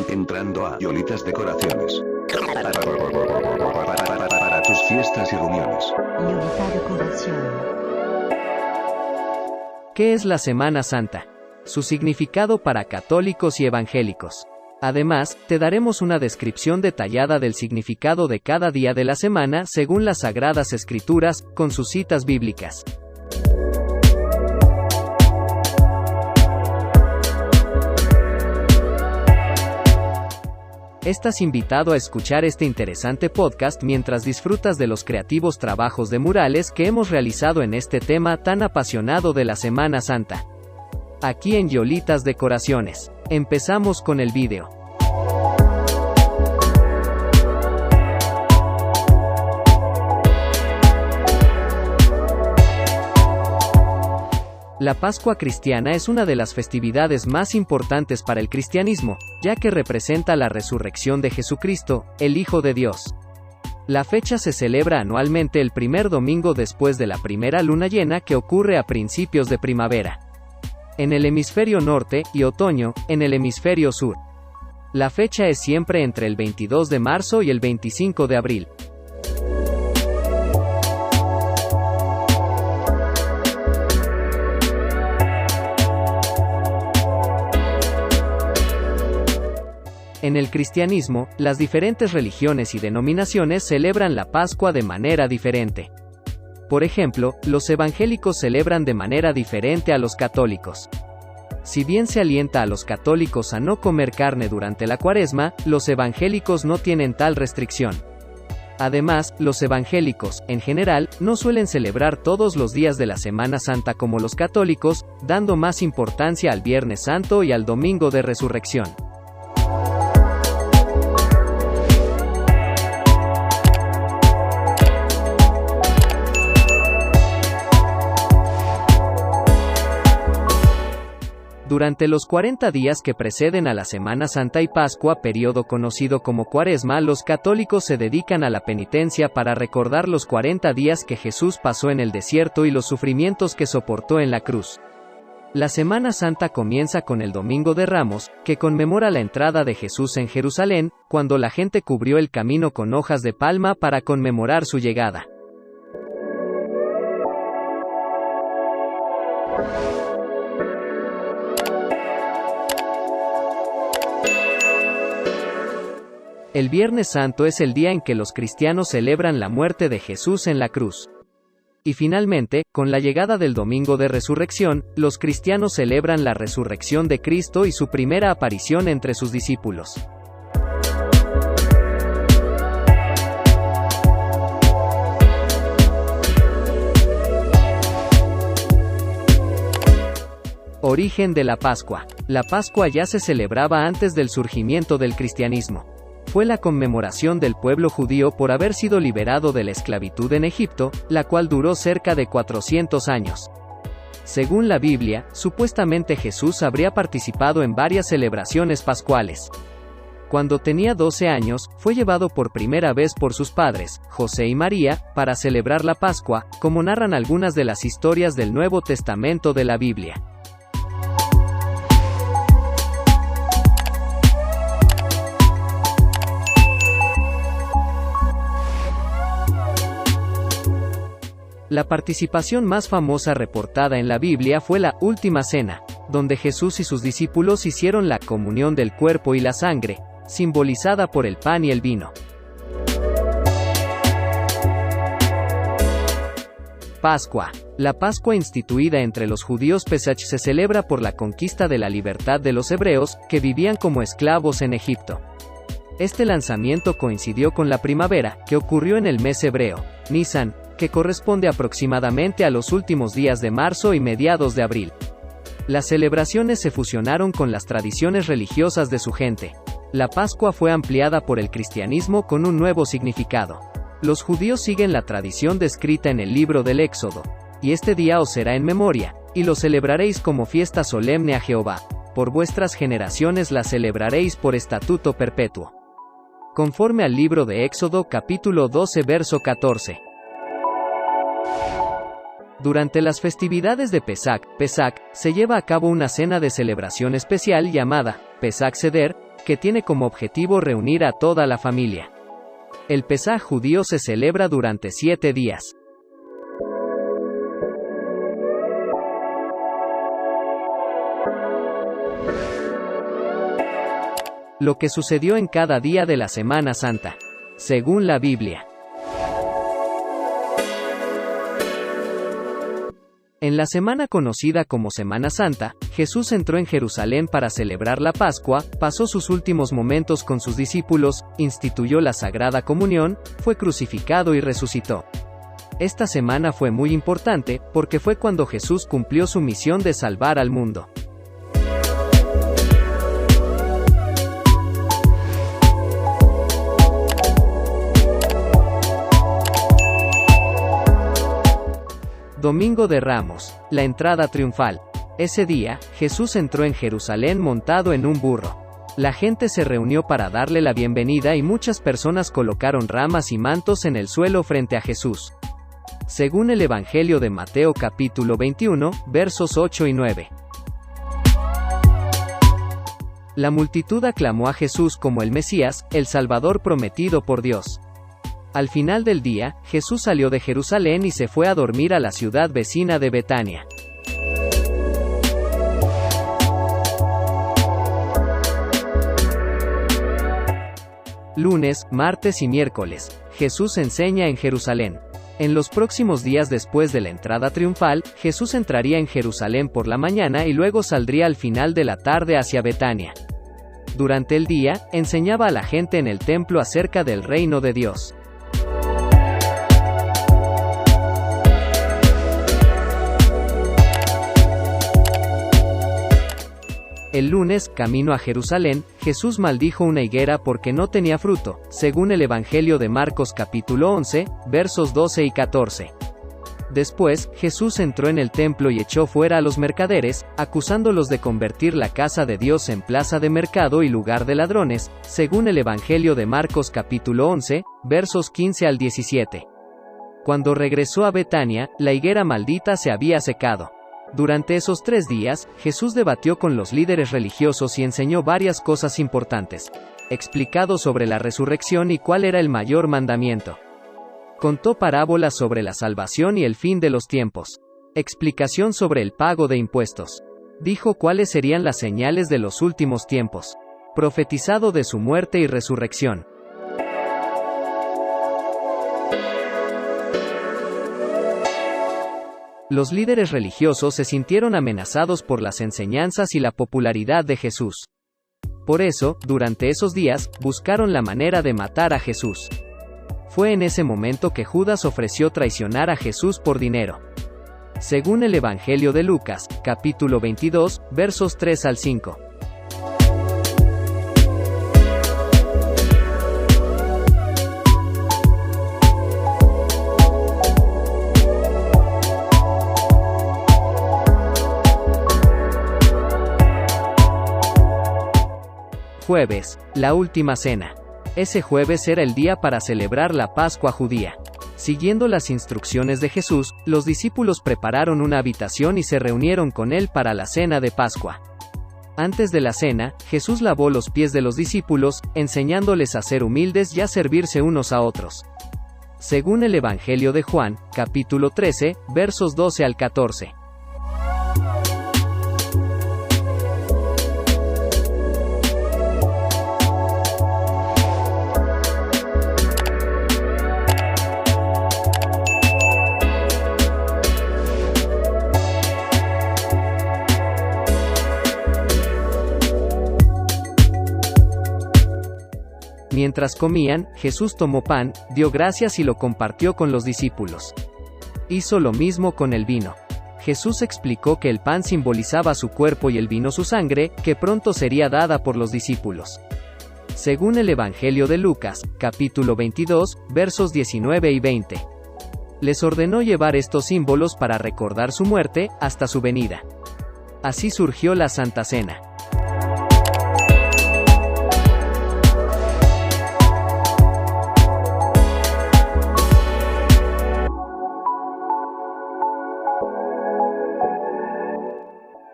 Entrando a Yolitas Decoraciones. Para tus fiestas y reuniones. Yolita Decoración. ¿Qué es la Semana Santa? Su significado para católicos y evangélicos. Además, te daremos una descripción detallada del significado de cada día de la semana según las Sagradas Escrituras, con sus citas bíblicas. Estás invitado a escuchar este interesante podcast mientras disfrutas de los creativos trabajos de murales que hemos realizado en este tema tan apasionado de la Semana Santa. Aquí en Yolitas Decoraciones. Empezamos con el vídeo. La Pascua cristiana es una de las festividades más importantes para el cristianismo, ya que representa la resurrección de Jesucristo, el Hijo de Dios. La fecha se celebra anualmente el primer domingo después de la primera luna llena que ocurre a principios de primavera. En el hemisferio norte, y otoño, en el hemisferio sur. La fecha es siempre entre el 22 de marzo y el 25 de abril. En el cristianismo, las diferentes religiones y denominaciones celebran la Pascua de manera diferente. Por ejemplo, los evangélicos celebran de manera diferente a los católicos. Si bien se alienta a los católicos a no comer carne durante la Cuaresma, los evangélicos no tienen tal restricción. Además, los evangélicos, en general, no suelen celebrar todos los días de la Semana Santa como los católicos, dando más importancia al Viernes Santo y al Domingo de Resurrección. Durante los 40 días que preceden a la Semana Santa y Pascua, periodo conocido como Cuaresma, los católicos se dedican a la penitencia para recordar los 40 días que Jesús pasó en el desierto y los sufrimientos que soportó en la cruz. La Semana Santa comienza con el Domingo de Ramos, que conmemora la entrada de Jesús en Jerusalén, cuando la gente cubrió el camino con hojas de palma para conmemorar su llegada. El Viernes Santo es el día en que los cristianos celebran la muerte de Jesús en la cruz. Y finalmente, con la llegada del Domingo de Resurrección, los cristianos celebran la resurrección de Cristo y su primera aparición entre sus discípulos. Origen de la Pascua. La Pascua ya se celebraba antes del surgimiento del cristianismo. Fue la conmemoración del pueblo judío por haber sido liberado de la esclavitud en Egipto, la cual duró cerca de 400 años. Según la Biblia, supuestamente Jesús habría participado en varias celebraciones pascuales. Cuando tenía 12 años, fue llevado por primera vez por sus padres, José y María, para celebrar la Pascua, como narran algunas de las historias del Nuevo Testamento de la Biblia. La participación más famosa reportada en la Biblia fue la Última Cena, donde Jesús y sus discípulos hicieron la comunión del cuerpo y la sangre, simbolizada por el pan y el vino. Pascua. La Pascua instituida entre los judíos Pesach se celebra por la conquista de la libertad de los hebreos, que vivían como esclavos en Egipto. Este lanzamiento coincidió con la primavera, que ocurrió en el mes hebreo, Nisan, que corresponde aproximadamente a los últimos días de marzo y mediados de abril. Las celebraciones se fusionaron con las tradiciones religiosas de su gente. La Pascua fue ampliada por el cristianismo con un nuevo significado. Los judíos siguen la tradición descrita en el libro del Éxodo. Y este día os será en memoria, y lo celebraréis como fiesta solemne a Jehová. Por vuestras generaciones la celebraréis por estatuto perpetuo. Conforme al libro de Éxodo capítulo 12 verso 14. Durante las festividades de Pesach, se lleva a cabo una cena de celebración especial llamada Pesach Seder, que tiene como objetivo reunir a toda la familia. El Pesaj judío se celebra durante 7 días. Lo que sucedió en cada día de la Semana Santa, según la Biblia. En la semana conocida como Semana Santa, Jesús entró en Jerusalén para celebrar la Pascua, pasó sus últimos momentos con sus discípulos, instituyó la Sagrada Comunión, fue crucificado y resucitó. Esta semana fue muy importante, porque fue cuando Jesús cumplió su misión de salvar al mundo. Domingo de Ramos, la entrada triunfal. Ese día, Jesús entró en Jerusalén montado en un burro. La gente se reunió para darle la bienvenida y muchas personas colocaron ramas y mantos en el suelo frente a Jesús. Según el Evangelio de Mateo capítulo 21, versos 8 y 9. La multitud aclamó a Jesús como el Mesías, el Salvador prometido por Dios. Al final del día, Jesús salió de Jerusalén y se fue a dormir a la ciudad vecina de Betania. Lunes, martes y miércoles, Jesús enseña en Jerusalén. En los próximos días después de la entrada triunfal, Jesús entraría en Jerusalén por la mañana y luego saldría al final de la tarde hacia Betania. Durante el día, enseñaba a la gente en el templo acerca del reino de Dios. El lunes, camino a Jerusalén, Jesús maldijo una higuera porque no tenía fruto, según el Evangelio de Marcos capítulo 11, versos 12 y 14. Después, Jesús entró en el templo y echó fuera a los mercaderes, acusándolos de convertir la casa de Dios en plaza de mercado y lugar de ladrones, según el Evangelio de Marcos capítulo 11, versos 15 al 17. Cuando regresó a Betania, la higuera maldita se había secado. Durante esos 3 días, Jesús debatió con los líderes religiosos y enseñó varias cosas importantes. Explicado sobre la resurrección y cuál era el mayor mandamiento. Contó parábolas sobre la salvación y el fin de los tiempos. Explicación sobre el pago de impuestos. Dijo cuáles serían las señales de los últimos tiempos. Profetizado de su muerte y resurrección. Los líderes religiosos se sintieron amenazados por las enseñanzas y la popularidad de Jesús. Por eso, durante esos días, buscaron la manera de matar a Jesús. Fue en ese momento que Judas ofreció traicionar a Jesús por dinero. Según el Evangelio de Lucas, capítulo 22, versos 3 al 5. Jueves, la última cena. Ese jueves era el día para celebrar la Pascua judía. Siguiendo las instrucciones de Jesús, los discípulos prepararon una habitación y se reunieron con él para la cena de Pascua. Antes de la cena, Jesús lavó los pies de los discípulos, enseñándoles a ser humildes y a servirse unos a otros. Según el Evangelio de Juan, capítulo 13, versos 12 al 14. Mientras comían, Jesús tomó pan, dio gracias y lo compartió con los discípulos. Hizo lo mismo con el vino. Jesús explicó que el pan simbolizaba su cuerpo y el vino su sangre, que pronto sería dada por los discípulos. Según el Evangelio de Lucas, capítulo 22, versos 19 y 20. Les ordenó llevar estos símbolos para recordar su muerte, hasta su venida. Así surgió la Santa Cena.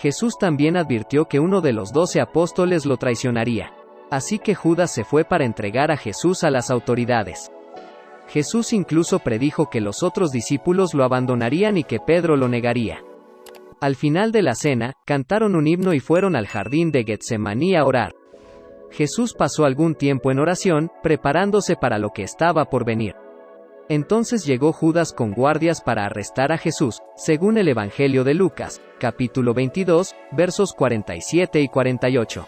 Jesús también advirtió que uno de los 12 apóstoles lo traicionaría. Así que Judas se fue para entregar a Jesús a las autoridades. Jesús incluso predijo que los otros discípulos lo abandonarían y que Pedro lo negaría. Al final de la cena, cantaron un himno y fueron al jardín de Getsemaní a orar. Jesús pasó algún tiempo en oración, preparándose para lo que estaba por venir. Entonces llegó Judas con guardias para arrestar a Jesús, según el Evangelio de Lucas, capítulo 22, versos 47 y 48.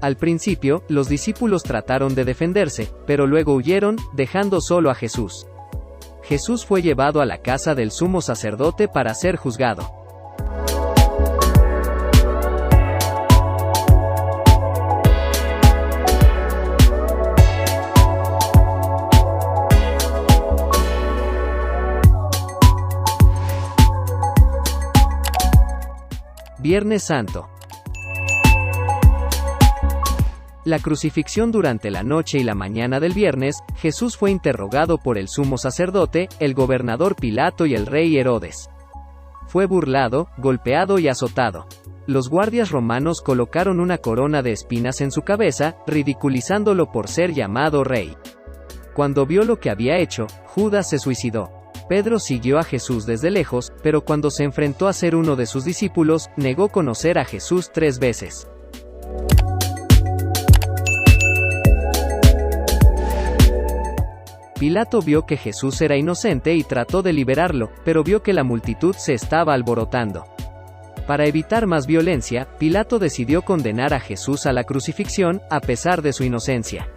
Al principio, los discípulos trataron de defenderse, pero luego huyeron, dejando solo a Jesús. Jesús fue llevado a la casa del sumo sacerdote para ser juzgado. Viernes Santo. La crucifixión. Durante la noche y la mañana del viernes, Jesús fue interrogado por el sumo sacerdote, el gobernador Pilato y el rey Herodes. Fue burlado, golpeado y azotado. Los guardias romanos colocaron una corona de espinas en su cabeza, ridiculizándolo por ser llamado rey. Cuando vio lo que había hecho, Judas se suicidó. Pedro siguió a Jesús desde lejos, pero cuando se enfrentó a ser uno de sus discípulos, negó conocer a Jesús 3 veces. Pilato vio que Jesús era inocente y trató de liberarlo, pero vio que la multitud se estaba alborotando. Para evitar más violencia, Pilato decidió condenar a Jesús a la crucifixión, a pesar de su inocencia.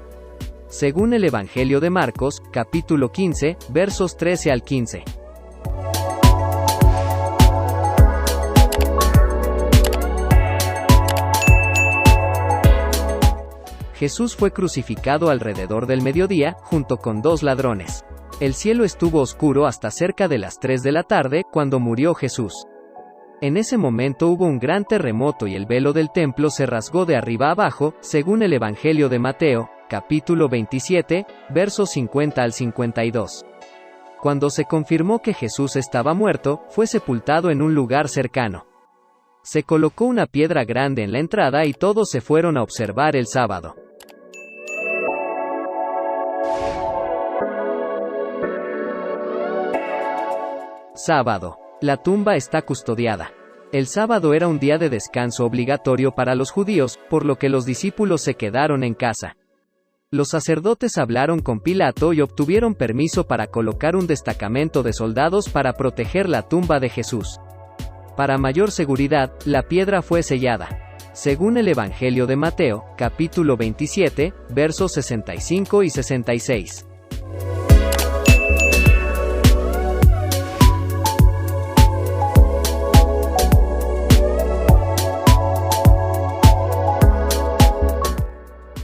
Según el Evangelio de Marcos, capítulo 15, versos 13 al 15. Jesús fue crucificado alrededor del mediodía, junto con 2 ladrones. El cielo estuvo oscuro hasta cerca de las 3 de la tarde, cuando murió Jesús. En ese momento hubo un gran terremoto y el velo del templo se rasgó de arriba abajo, según el Evangelio de Mateo, capítulo 27, versos 50 al 52. Cuando se confirmó que Jesús estaba muerto, fue sepultado en un lugar cercano. Se colocó una piedra grande en la entrada y todos se fueron a observar el sábado. Sábado. La tumba está custodiada. El sábado era un día de descanso obligatorio para los judíos, por lo que los discípulos se quedaron en casa. Los sacerdotes hablaron con Pilato y obtuvieron permiso para colocar un destacamento de soldados para proteger la tumba de Jesús. Para mayor seguridad, la piedra fue sellada. Según el Evangelio de Mateo, capítulo 27, versos 65 y 66.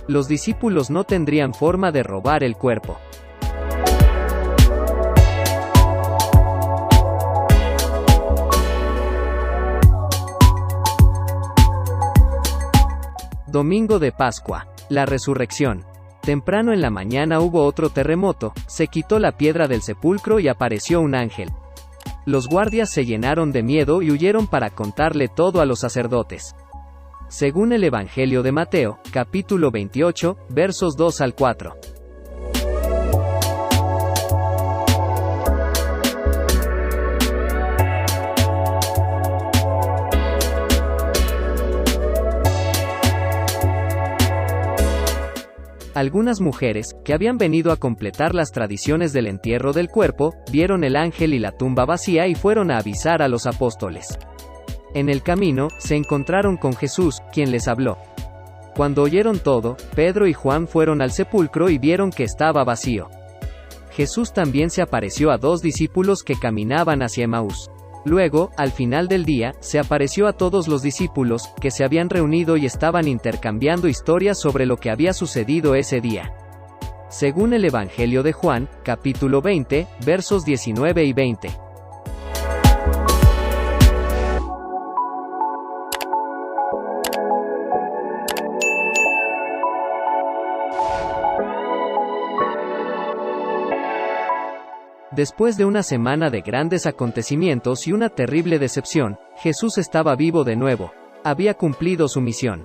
Los discípulos no tendrían forma de robar el cuerpo. Domingo de Pascua. La resurrección. Temprano en la mañana hubo otro terremoto, se quitó la piedra del sepulcro y apareció un ángel. Los guardias se llenaron de miedo y huyeron para contarle todo a los sacerdotes. Según el Evangelio de Mateo, capítulo 28, versos 2 al 4. Algunas mujeres, que habían venido a completar las tradiciones del entierro del cuerpo, vieron el ángel y la tumba vacía y fueron a avisar a los apóstoles. En el camino, se encontraron con Jesús, quien les habló. Cuando oyeron todo, Pedro y Juan fueron al sepulcro y vieron que estaba vacío. Jesús también se apareció a 2 discípulos que caminaban hacia Emaús. Luego, al final del día, se apareció a todos los discípulos, que se habían reunido y estaban intercambiando historias sobre lo que había sucedido ese día. Según el Evangelio de Juan, capítulo 20, versos 19 y 20. Después de una semana de grandes acontecimientos y una terrible decepción, Jesús estaba vivo de nuevo. Había cumplido su misión.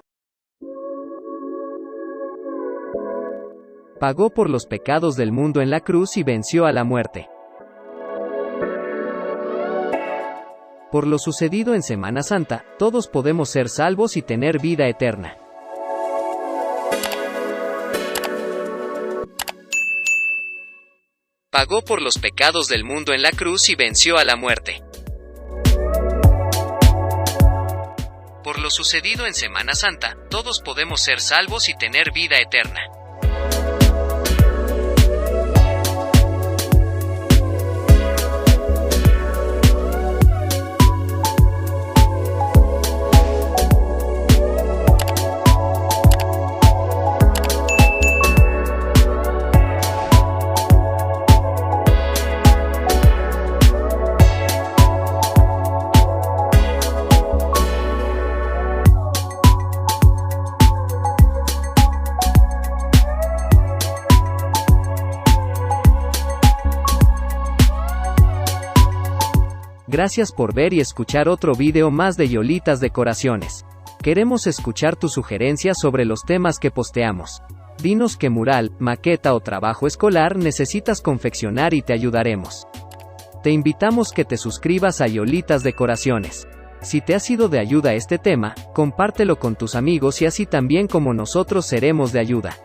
Pagó por los pecados del mundo en la cruz y venció a la muerte. Por lo sucedido en Semana Santa, todos podemos ser salvos y tener vida eterna. Pagó por los pecados del mundo en la cruz y venció a la muerte. Por lo sucedido en Semana Santa, todos podemos ser salvos y tener vida eterna. Gracias por ver y escuchar otro video más de Yolitas Decoraciones. Queremos escuchar tus sugerencias sobre los temas que posteamos. Dinos qué mural, maqueta o trabajo escolar necesitas confeccionar y te ayudaremos. Te invitamos que te suscribas a Yolitas Decoraciones. Si te ha sido de ayuda este tema, compártelo con tus amigos y así también como nosotros seremos de ayuda.